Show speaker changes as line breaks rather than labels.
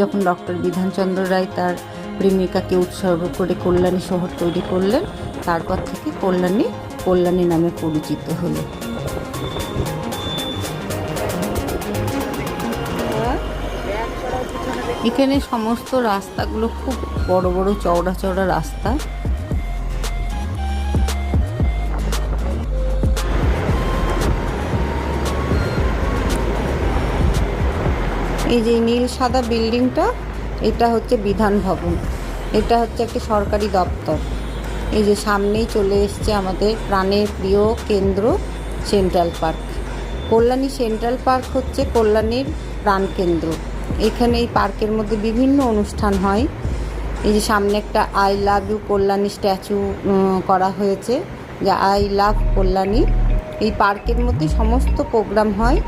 যখন ডক্টর বিধানচন্দ্র রায় তার প্রেমিকাকে উৎসর্গ করে কল্যাণী শহর তৈরি করলেন, তারপর থেকে কল্যাণী নামে পরিচিত হলো। এখানে সমস্ত রাস্তাগুলো খুব বড় বড় চওড়া চওড়া রাস্তা। এই যে নীল সাদা বিল্ডিংটা, এটা হচ্ছে বিধান ভবন, এটা হচ্ছে একটি সরকারি দপ্তর। এই যে সামনেই চলে এসছে আমাদের প্রাণের প্রিয় কেন্দ্র central park. Kalyani central park হচ্ছে কল্যাণীর প্রাণকেন্দ্র। এখানে এই পার্কের মধ্যে বিভিন্ন অনুষ্ঠান হয়। এই যে সামনে একটা I love you Kalyani statue করা হয়েছে, যে আই লাভ কল্যাণী। এই পার্কের মধ্যে সমস্ত প্রোগ্রাম হয়।